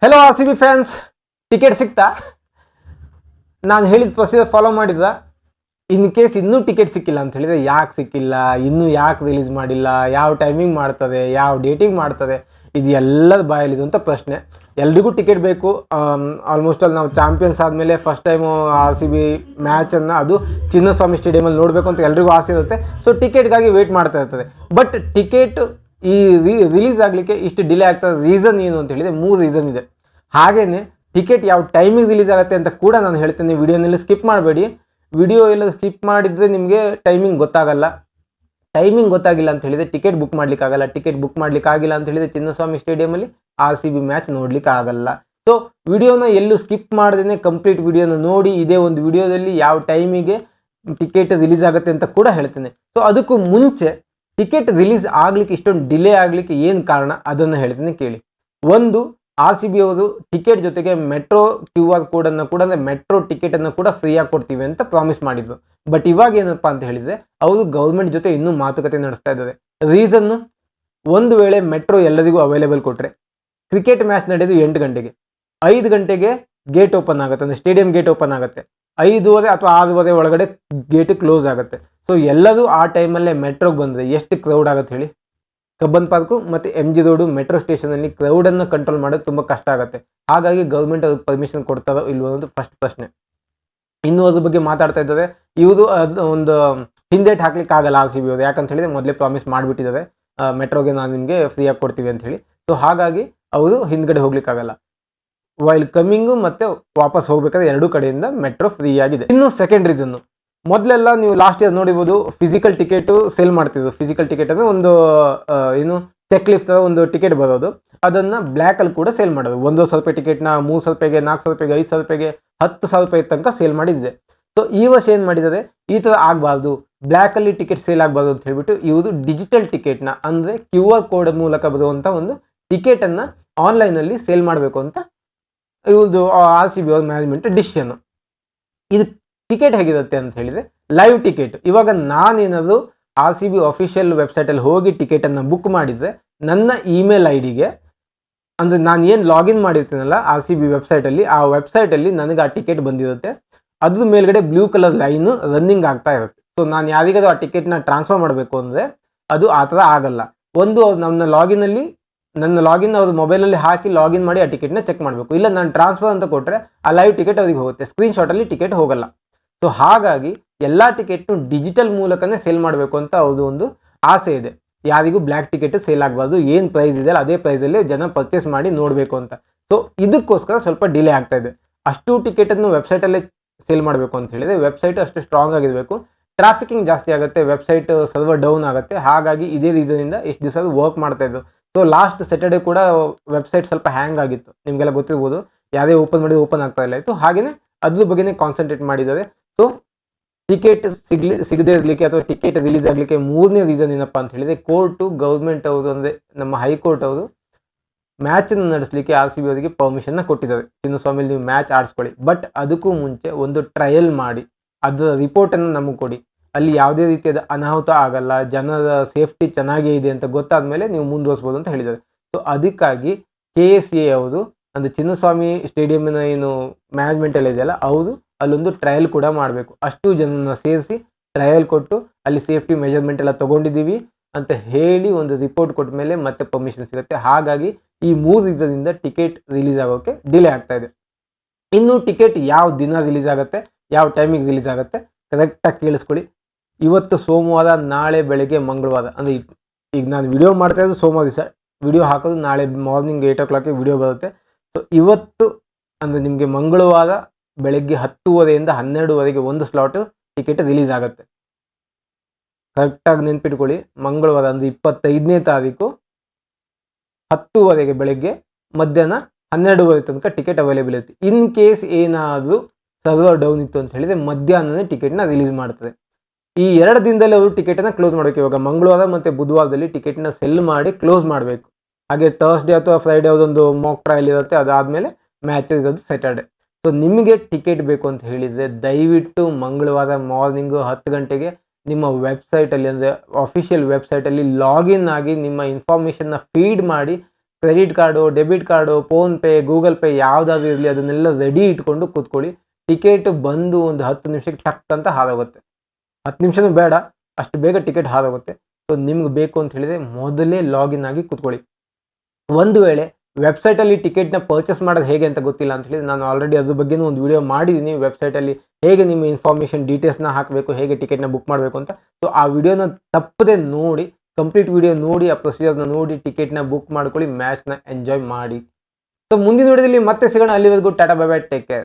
Hello R C B fans, ticket ಸಿಗ್ತಾ? ನಾನು ಹೇಳಿದ ಪ್ರೊಸೀಜರ್ ಫಾಲೋ ಮಾಡಿದ್ರ? ಇನ್ ಕೇಸ್ ಇನ್ನೂ ಟಿಕೆಟ್ ಸಿಕ್ಕಿಲ್ಲ ಅಂತ ಹೇಳಿದರೆ ಯಾಕೆ ಸಿಕ್ಕಿಲ್ಲ, ಇನ್ನೂ ಯಾಕೆ ರಿಲೀಸ್ ಮಾಡಿಲ್ಲ, ಯಾವ ಟೈಮಿಂಗ್ ಮಾಡ್ತದೆ, ಯಾವ ಡೇಟಿಗೆ ಮಾಡ್ತದೆ, ಇದು ಎಲ್ಲದ ಬಾಯಲ್ಲಿದಂಥ ಪ್ರಶ್ನೆ. ಎಲ್ರಿಗೂ ಟಿಕೆಟ್ ಬೇಕು. ಆಲ್ಮೋಸ್ಟ್ ಅಲ್ಲಿ ನಾವು ಚಾಂಪಿಯನ್ಸ್ ಆದಮೇಲೆ first time R C B ಮ್ಯಾಚನ್ನು ಅದು ಚಿನ್ನಸ್ವಾಮಿ ಸ್ಟೇಡಿಯಮಲ್ಲಿ ನೋಡಬೇಕು ಅಂತ ಎಲ್ರಿಗೂ ಆಸೆ ಇರುತ್ತೆ. ಸೊ ಟಿಕೆಟ್ಗಾಗಿ ವೆಯ್ಟ್ ಮಾಡ್ತಾ ಇರ್ತದೆ. ಬಟ್ ಟಿಕೆಟ್ ಈ ರಿಲೀಸ್ ಆಗಲಿಕ್ಕೆ ಇಷ್ಟು ಡಿಲೇ ಆಗ್ತದೆ. ರೀಸನ್ ಏನು ಅಂತ ಹೇಳಿದರೆ 3 ರೀಸನ್ ಇದೆ. ಹಾಗೆಯೇ ಟಿಕೆಟ್ ಯಾವ ಟೈಮಿಗೆ ರಿಲೀಸ್ ಆಗುತ್ತೆ ಅಂತ ಕೂಡ ನಾನು ಹೇಳ್ತೇನೆ. ವಿಡಿಯೋನಲ್ಲಿ ಸ್ಕಿಪ್ ಮಾಡಬೇಡಿ. ವಿಡಿಯೋ ಎಲ್ಲ ಸ್ಕಿಪ್ ಮಾಡಿದರೆ ನಿಮಗೆ ಟೈಮಿಂಗ್ ಗೊತ್ತಾಗಲ್ಲ. ಟೈಮಿಂಗ್ ಗೊತ್ತಾಗಿಲ್ಲ ಅಂತ ಹೇಳಿದರೆ ಟಿಕೆಟ್ ಬುಕ್ ಮಾಡಲಿಕ್ಕಾಗಲ್ಲ. ಟಿಕೆಟ್ ಬುಕ್ ಮಾಡಲಿಕ್ಕಾಗಿಲ್ಲ ಅಂತ ಹೇಳಿದರೆ ಚಿನ್ನಸ್ವಾಮಿ ಸ್ಟೇಡಿಯಮಲ್ಲಿ ಆರ್ ಸಿ ಬಿ ಮ್ಯಾಚ್ ನೋಡಲಿಕ್ಕೆ ಆಗಲ್ಲ. ಸೊ ವಿಡಿಯೋನ ಎಲ್ಲೂ ಸ್ಕಿಪ್ ಮಾಡದೇ ಕಂಪ್ಲೀಟ್ ವಿಡಿಯೋನ ನೋಡಿ ಇದೇ ಒಂದು ವಿಡಿಯೋದಲ್ಲಿ ಯಾವ ಟೈಮಿಗೆ ಟಿಕೆಟ್ ರಿಲೀಸ್ ಆಗುತ್ತೆ ಅಂತ ಕೂಡ ಹೇಳ್ತೇನೆ. ಸೊ ಅದಕ್ಕೂ ಮುಂಚೆ ಟಿಕೆಟ್ ರಿಲೀಸ್ ಆಗಲಿಕ್ಕೆ ಇಷ್ಟೊಂದು ಡಿಲೇ ಆಗಲಿಕ್ಕೆ ಏನು ಕಾರಣ ಅದನ್ನು ಹೇಳ್ತೀನಿ ಕೇಳಿ. ಒಂದು, ಆರ್ ಸಿ ಬಿ ಅವರು ಟಿಕೆಟ್ ಜೊತೆಗೆ ಮೆಟ್ರೋ QR ಕೋಡನ್ನು ಕೂಡ, ಅಂದರೆ ಮೆಟ್ರೋ ಟಿಕೆಟನ್ನು ಕೂಡ ಫ್ರೀಯಾಗಿ ಕೊಡ್ತೀವಿ ಅಂತ ಪ್ರಾಮಿಸ್ ಮಾಡಿದ್ರು. ಬಟ್ ಇವಾಗ ಏನಪ್ಪ ಅಂತ ಹೇಳಿದರೆ ಅವರು ಗೌರ್ಮೆಂಟ್ ಜೊತೆ ಇನ್ನೂ ಮಾತುಕತೆ ನಡೆಸ್ತಾ ಇದ್ದಾರೆ. ರೀಸನ್ನು, ಒಂದು ವೇಳೆ ಮೆಟ್ರೋ ಎಲ್ಲರಿಗೂ ಅವೈಲೇಬಲ್ ಕೊಟ್ಟರೆ ಕ್ರಿಕೆಟ್ ಮ್ಯಾಚ್ ನಡೆಯೋದು 8 ಗಂಟೆಗೆ, 5 ಗಂಟೆಗೆ ಗೇಟ್ ಓಪನ್ ಆಗುತ್ತೆ, ಅಂದರೆ ಸ್ಟೇಡಿಯಂ ಗೇಟ್ ಓಪನ್ ಆಗುತ್ತೆ. 5:30 ಅಥವಾ 6:30 ಒಳಗಡೆ ಗೇಟ್ ಕ್ಲೋಸ್ ಆಗುತ್ತೆ. ಸೊ ಎಲ್ಲರೂ ಆ ಟೈಮಲ್ಲೇ ಮೆಟ್ರೋಗೆ ಬಂದರೆ ಎಷ್ಟು ಕ್ರೌಡ್ ಆಗುತ್ತೆ ಹೇಳಿ. ಕಬ್ಬನ್ ಪಾರ್ಕು ಮತ್ತು MG ರೋಡು ಮೆಟ್ರೋ ಸ್ಟೇಷನಲ್ಲಿ ಕ್ರೌಡನ್ನು ಕಂಟ್ರೋಲ್ ಮಾಡೋದು ತುಂಬ ಕಷ್ಟ ಆಗುತ್ತೆ. ಹಾಗಾಗಿ ಗೌರ್ಮೆಂಟ್ ಅದಕ್ಕೆ ಪರ್ಮಿಷನ್ ಕೊಡ್ತಾರೋ ಇಲ್ವೋ ಅನ್ನೋದು ಫಸ್ಟ್ ಪ್ರಶ್ನೆ. ಇನ್ನೂ ಅದ್ರ ಬಗ್ಗೆ ಮಾತಾಡ್ತಾ ಇದ್ದಾರೆ. ಇವರು ಒಂದು ಹಿಂದೇಟ್ ಹಾಕ್ಲಿಕ್ಕೆ ಆಗಲ್ಲ ಆರ್ ಸಿ ಬಿ ಅವರು. ಯಾಕಂತ ಹೇಳಿದರೆ ಮೊದಲೇ ಪ್ರಾಮಿಸ್ ಮಾಡಿಬಿಟ್ಟಿದ್ದಾರೆ, ಮೆಟ್ರೋಗೆ ನಾನು ನಿಮಗೆ ಫ್ರೀಯಾಗಿ ಕೊಡ್ತೀವಿ ಅಂತ ಹೇಳಿ. ಸೊ ಹಾಗಾಗಿ ಅವರು ಹಿಂದ್ಗಡೆ ಹೋಗ್ಲಿಕ್ಕಾಗಲ್ಲ. ವೈಲ್ ಕಮ್ಮಿಂಗು ಮತ್ತು ವಾಪಸ್ ಹೋಗ್ಬೇಕಾದ್ರೆ ಎರಡೂ ಕಡೆಯಿಂದ ಮೆಟ್ರೋ ಫ್ರೀ ಆಗಿದೆ. ಇನ್ನು ಸೆಕೆಂಡ್ ರೀಸನ್ನು, ಮೊದಲೆಲ್ಲ ನೀವು ಲಾಸ್ಟ್ ಇಯರ್ ನೋಡಿರ್ಬೋದು, ಫಿಸಿಕಲ್ ಟಿಕೆಟು ಸೇಲ್ ಮಾಡ್ತಿದ್ರು. ಫಿಸಿಕಲ್ ಟಿಕೆಟ್ ಅಂದರೆ ಒಂದು ಏನು ಚೆಕ್ ಲಿಸ್ಟ್ ಒಂದು ಟಿಕೆಟ್ ಬರೋದು, ಅದನ್ನು ಬ್ಲ್ಯಾಕಲ್ಲಿ ಕೂಡ ಸೇಲ್ ಮಾಡೋದು. 1,000 ರೂಪಾಯಿ ಟಿಕೆಟ್ನ 3,000 ರೂಪಾಯಿಗೆ, 4,000 ರೂಪಾಯಿಗೆ, 5,000 ರೂಪಾಯಿಗೆ, 10,000 ರೂಪಾಯಿ ತನಕ ಸೇಲ್ ಮಾಡಿದ್ದೆ. ಸೊ ಈ ವರ್ಷ ಏನು ಮಾಡಿದ್ದಾರೆ, ಈ ಥರ ಆಗಬಾರ್ದು, ಬ್ಲ್ಯಾಕಲ್ಲಿ ಟಿಕೆಟ್ ಸೇಲ್ ಆಗಬಾರ್ದು ಅಂತ ಹೇಳ್ಬಿಟ್ಟು ಇವರು ಡಿಜಿಟಲ್ ಟಿಕೆಟ್ನ, ಅಂದರೆ QR ಕೋಡ್ ಮೂಲಕ ಬರುವಂಥ ಒಂದು ಟಿಕೆಟನ್ನು ಆನ್ಲೈನಲ್ಲಿ ಸೇಲ್ ಮಾಡಬೇಕು ಅಂತ ಇವ್ರದ್ದು ಆರ್ ಸಿ ಬಿ ಅವ್ರ ಮ್ಯಾನೇಜ್ಮೆಂಟ್ ಡಿಸಿಷನ್ನು. ಇದು ಟಿಕೆಟ್ ಹೇಗಿರುತ್ತೆ ಅಂತ ಹೇಳಿದರೆ ಲೈವ್ ಟಿಕೆಟ್. ಇವಾಗ ನಾನೇನಾದರೂ ಆರ್ ಸಿ ಬಿ ಅಫಿಷಿಯಲ್ ವೆಬ್ಸೈಟಲ್ಲಿ ಹೋಗಿ ಟಿಕೆಟನ್ನು ಬುಕ್ ಮಾಡಿದರೆ ನನ್ನ ಇಮೇಲ್ ID ಗೆ, ಅಂದರೆ ನಾನು ಏನು ಲಾಗಿನ್ ಮಾಡಿರ್ತೀನಲ್ಲ ಆರ್ ಸಿ ಬಿ ವೆಬ್ಸೈಟಲ್ಲಿ, ಆ ವೆಬ್ಸೈಟಲ್ಲಿ ನನಗೆ ಆ ಟಿಕೆಟ್ ಬಂದಿರುತ್ತೆ. ಅದ್ರ ಮೇಲ್ಗಡೆ ಬ್ಲೂ ಕಲರ್ ಲೈನು ರನ್ನಿಂಗ್ ಆಗ್ತಾ ಇರುತ್ತೆ. ಸೊ ನಾನು ಯಾರಿಗಾದ್ರೂ ಆ ಟಿಕೆಟ್ನ ಟ್ರಾನ್ಸ್ಫರ್ ಮಾಡಬೇಕು ಅಂದರೆ ಅದು ಆ ಥರ ಆಗಲ್ಲ. ಒಂದು ಅವ್ರು ನನ್ನ ಲಾಗಿನ್ ಅವ್ರ ಮೊಬೈಲಲ್ಲಿ ಹಾಕಿ ಲಾಗಿನ್ ಮಾಡಿ ಆ ಟಿಕೆಟ್ನ ಚೆಕ್ ಮಾಡಬೇಕು. ಇಲ್ಲ ನಾನು ಟ್ರಾನ್ಸ್ಫರ್ ಅಂತ ಕೊಟ್ಟರೆ ಆ ಲೈವ್ ಟಿಕೆಟ್ ಅವ್ರಿಗೆ ಹೋಗುತ್ತೆ, ಸ್ಕ್ರೀನ್ಶಾಟಲ್ಲಿ ಟಿಕೆಟ್ ಹೋಗಲ್ಲ. ಸೊ ಹಾಗಾಗಿ ಎಲ್ಲ ಟಿಕೆಟ್ನು ಡಿಜಿಟಲ್ ಮೂಲಕನೇ ಸೇಲ್ ಮಾಡಬೇಕು ಅಂತ ಅವ್ರದ್ದು ಒಂದು ಆಸೆ ಇದೆ. ಯಾರಿಗೂ ಬ್ಲ್ಯಾಕ್ ಟಿಕೆಟ್ ಸೇಲ್ ಆಗಬಾರ್ದು, ಏನು ಪ್ರೈಸ್ ಇದೆ ಅದೇ ಪ್ರೈಸಲ್ಲಿ ಜನ ಪರ್ಚೇಸ್ ಮಾಡಿ ನೋಡಬೇಕು ಅಂತ. ಸೊ ಇದಕ್ಕೋಸ್ಕರ ಸ್ವಲ್ಪ ಡಿಲೇ ಆಗ್ತಾ ಇದೆ. ಅಷ್ಟು ಟಿಕೆಟನ್ನು ವೆಬ್ಸೈಟಲ್ಲೇ ಸೇಲ್ ಮಾಡಬೇಕು ಅಂತ ಹೇಳಿದರೆ ವೆಬ್ಸೈಟ್ ಅಷ್ಟು ಸ್ಟ್ರಾಂಗ್ ಆಗಿರಬೇಕು. ಟ್ರಾಫಿಕಿಂಗ್ ಜಾಸ್ತಿ ಆಗುತ್ತೆ, ವೆಬ್ಸೈಟ್ ಸರ್ವರ್ ಡೌನ್ ಆಗುತ್ತೆ. ಹಾಗಾಗಿ ಇದೇ ರೀಸನಿಂದ ಎಷ್ಟು ದಿವಸ ವರ್ಕ್ ಮಾಡ್ತಾಯಿದ್ದು. ಸೊ ಲಾಸ್ಟ್ ಸ್ಯಾಟರ್ಡೇ ಕೂಡ ವೆಬ್ಸೈಟ್ ಸ್ವಲ್ಪ ಹ್ಯಾಂಗ್ ಆಗಿತ್ತು, ನಿಮಗೆಲ್ಲ ಗೊತ್ತಿರ್ಬೋದು. ಯಾವುದೇ ಓಪನ್ ಮಾಡಿದ್ರೆ ಓಪನ್ ಆಗ್ತಾ ಇಲ್ಲ ಇತ್ತು. ಹಾಗೆಯೇ ಅದ್ರ ಬಗ್ಗೆನೇ ಕಾನ್ಸಂಟ್ರೇಟ್ ಮಾಡಿದ್ದಾರೆ. ಸೊ ಟಿಕೆಟ್ ಸಿಗದೇ ಇರಲಿಕ್ಕೆ ಅಥವಾ ಟಿಕೆಟ್ ರಿಲೀಸ್ ಆಗಲಿಕ್ಕೆ 3ನೇ ರೀಸನ್ ಏನಪ್ಪ ಅಂತ ಹೇಳಿದರೆ, ಕೋರ್ಟು ಗೌರ್ಮೆಂಟ್ ಅವರು, ಅಂದರೆ ನಮ್ಮ ಹೈಕೋರ್ಟ್ ಅವರು ಮ್ಯಾಚನ್ನು ನಡೆಸಲಿಕ್ಕೆ ಆರ್ ಸಿ ಬಿ ಅವರಿಗೆ ಪರ್ಮಿಷನ್ನ ಕೊಟ್ಟಿದ್ದಾರೆ. ಚಿನ್ನಸ್ವಾಮಿಲಿ ನೀವು ಮ್ಯಾಚ್ ಆಡಿಸ್ಕೊಳ್ಳಿ, ಬಟ್ ಅದಕ್ಕೂ ಮುಂಚೆ ಒಂದು ಟ್ರಯಲ್ ಮಾಡಿ ಅದರ ರಿಪೋರ್ಟನ್ನು ನಮಗೆ ಕೊಡಿ. ಅಲ್ಲಿ ಯಾವುದೇ ರೀತಿಯಾದ ಅನಾಹುತ ಆಗಲ್ಲ, ಜನರ ಸೇಫ್ಟಿ ಚೆನ್ನಾಗೇ ಇದೆ ಅಂತ ಗೊತ್ತಾದ ಮೇಲೆ ನೀವು ಮುಂದುವರಿಸ್ಬೋದು ಅಂತ ಹೇಳಿದ್ದಾರೆ. ಸೊ ಅದಕ್ಕಾಗಿ KSA ಅವರು, ಅಂದರೆ ಚಿನ್ನಸ್ವಾಮಿ ಸ್ಟೇಡಿಯಂನ ಏನು ಮ್ಯಾನೇಜ್ಮೆಂಟಲ್ಲಿ ಇದೆಯಲ್ಲ, ಅವರು ಅಲ್ಲೊಂದು ಟ್ರಯಲ್ ಕೂಡ ಮಾಡಬೇಕು. ಅಷ್ಟು ಜನನ ಸೇರಿಸಿ ಟ್ರಯಲ್ ಕೊಟ್ಟು ಅಲ್ಲಿ ಸೇಫ್ಟಿ ಮೆಜರ್ಮೆಂಟ್ ಎಲ್ಲ ತೊಗೊಂಡಿದ್ದೀವಿ ಅಂತ ಹೇಳಿ ಒಂದು ರಿಪೋರ್ಟ್ ಕೊಟ್ಟ ಮೇಲೆ ಮತ್ತೆ ಪರ್ಮಿಷನ್ ಸಿಗುತ್ತೆ. ಹಾಗಾಗಿ ಈ 3 ರೀಸನಿಂದ ಟಿಕೆಟ್ ರಿಲೀಸ್ ಆಗೋಕ್ಕೆ ಡಿಲೇ ಆಗ್ತಾ ಇದೆ. ಇನ್ನು ಟಿಕೆಟ್ ಯಾವ ದಿನ ರಿಲೀಸ್ ಆಗುತ್ತೆ, ಯಾವ ಟೈಮಿಗೆ ರಿಲೀಸ್ ಆಗುತ್ತೆ ಕರೆಕ್ಟಾಗಿ ಕೇಳಿಸ್ಕೊಳ್ಳಿ. ಇವತ್ತು ಸೋಮವಾರ, ನಾಳೆ ಬೆಳಗ್ಗೆ ಮಂಗಳವಾರ, ಅಂದರೆ ಈಗ ನಾನು ವಿಡಿಯೋ ಮಾಡ್ತಾ ಇರೋದು ಸೋಮವಾರ ದಿವಸ, ವಿಡಿಯೋ ಹಾಕೋದು ನಾಳೆ ಮಾರ್ನಿಂಗ್ 8 o'clockಗೆ ವಿಡಿಯೋ ಬರುತ್ತೆ. ಸೊ ಇವತ್ತು ಅಂದರೆ ನಿಮಗೆ ಮಂಗಳವಾರ ಬೆಳಗ್ಗೆ 10:30ಯಿಂದ 12:00ವರೆಗೆ ಒಂದು ಸ್ಲಾಟು ಟಿಕೆಟ್ ರಿಲೀಸ್ ಆಗುತ್ತೆ. ಕರೆಕ್ಟಾಗಿ ನೆನ್ಪಿಟ್ಕೊಳ್ಳಿ. ಮಂಗಳವಾರ ಅಂದರೆ 25ನೇ ತಾರೀಕು 10:00ವರೆಗೆ ಬೆಳಗ್ಗೆ, ಮಧ್ಯಾಹ್ನ 12:30 ತನಕ ಟಿಕೆಟ್ ಅವೈಲೇಬಲ್ ಇರುತ್ತೆ. ಇನ್ ಕೇಸ್ ಏನಾದರೂ ಸರ್ವರ್ ಡೌನ್ ಇತ್ತು ಅಂತ ಹೇಳಿದರೆ ಮಧ್ಯಾಹ್ನನೇ ಟಿಕೆಟ್ನ ರಿಲೀಸ್ ಮಾಡ್ತದೆ. ಈ 2 ದಿನದಲ್ಲಿ ಅವರು ಟಿಕೆಟನ್ನು ಕ್ಲೋಸ್ ಮಾಡಬೇಕು. ಇವಾಗ ಮಂಗಳವಾರ ಮತ್ತು ಬುಧವಾರದಲ್ಲಿ ಟಿಕೆಟ್ನ ಸೆಲ್ ಮಾಡಿ ಕ್ಲೋಸ್ ಮಾಡಬೇಕು. ಹಾಗೆ ಥರ್ಸ್ಡೇ ಅಥವಾ ಫ್ರೈಡೇ ಅದೊಂದು ಮಾಕ್ ಟ್ರಯಲ್ ಇರುತ್ತೆ, ಅದಾದಮೇಲೆ ಮ್ಯಾಚ್ ಇರೋದು ಸ್ಯಾಟರ್ಡೆ. ಸೊ ನಿಮಗೆ ಟಿಕೆಟ್ ಬೇಕು ಅಂತ ಹೇಳಿದರೆ ದಯವಿಟ್ಟು ಮಂಗಳವಾರ ಮಾರ್ನಿಂಗು 10 ಗಂಟೆಗೆ ನಿಮ್ಮ ವೆಬ್ಸೈಟಲ್ಲಿ, ಅಂದರೆ ಅಫಿಷಿಯಲ್ ವೆಬ್ಸೈಟಲ್ಲಿ ಲಾಗಿನ್ ಆಗಿ ನಿಮ್ಮ ಇನ್ಫಾರ್ಮೇಷನ್ನ ಫೀಡ್ ಮಾಡಿ credit card, debit card, PhonePe, Google pay ಯಾವುದಾದ್ರೂ ಇರಲಿ ಅದನ್ನೆಲ್ಲ ರೆಡಿ ಇಟ್ಕೊಂಡು ಕೂತ್ಕೊಳ್ಳಿ. ಟಿಕೆಟ್ ಬಂದು ಒಂದು 10 ನಿಮಿಷಕ್ಕೆ ಟಕ್ ಅಂತ ಹಾರೋಗುತ್ತೆ. 10 ನಿಮಿಷನೂ ಬೇಡ, ಅಷ್ಟು ಬೇಗ ಟಿಕೆಟ್ ಹಾರೋಗುತ್ತೆ. ಸೊ ನಿಮ್ಗೆ ಬೇಕು ಅಂತ ಹೇಳಿದರೆ ಮೊದಲೇ ಲಾಗಿನ್ ಆಗಿ ಕೂತ್ಕೊಳ್ಳಿ. ಒಂದು ವೇಳೆ ವೆಬ್ಸೈಟಲ್ಲಿ ಟಿಕೆಟ್ನ ಪರ್ಚೇಸ್ ಮಾಡೋದು ಹೇಗೆ ಅಂತ ಗೊತ್ತಿಲ್ಲ ಅಂತ ಹೇಳಿದ್ರೆ ನಾನು ಆಲ್ರೆಡಿ ಅದ್ರ ಬಗ್ಗೆನೂ ಒಂದು ವಿಡಿಯೋ ಮಾಡಿದ್ದೀನಿ. ವೆಬ್ಸೈಟಲ್ಲಿ ಹೇಗೆ ನಿಮ್ಮ ಇನ್ಫಾರ್ಮೇಷನ್ ಡೀಟೇಲ್ಸ್ನ ಹಾಕಬೇಕು, ಹೇಗೆ ಟಿಕೆಟ್ನ ಬುಕ್ ಮಾಡಬೇಕು ಅಂತ. ಸೊ ಆ ವಿಡಿಯೋನ ತಪ್ಪದೆ ನೋಡಿ, ಕಂಪ್ಲೀಟ್ ವಿಡಿಯೋ ನೋಡಿ, ಆ ಪ್ರೊಸೀಜರ್ನ ನೋಡಿ ಟಿಕೆಟ್ನ ಬುಕ್ ಮಾಡ್ಕೊಳ್ಳಿ, ಮ್ಯಾಚ್ನ ಎಂಜಾಯ್ ಮಾಡಿ. ಸೊ ಮುಂದಿನ ವಿಡಿಯೋದಲ್ಲಿ ಮತ್ತೆ ಸಿಗೋಣ. ಅಲ್ಲಿವರೆಗೂ tata bye bye, take care.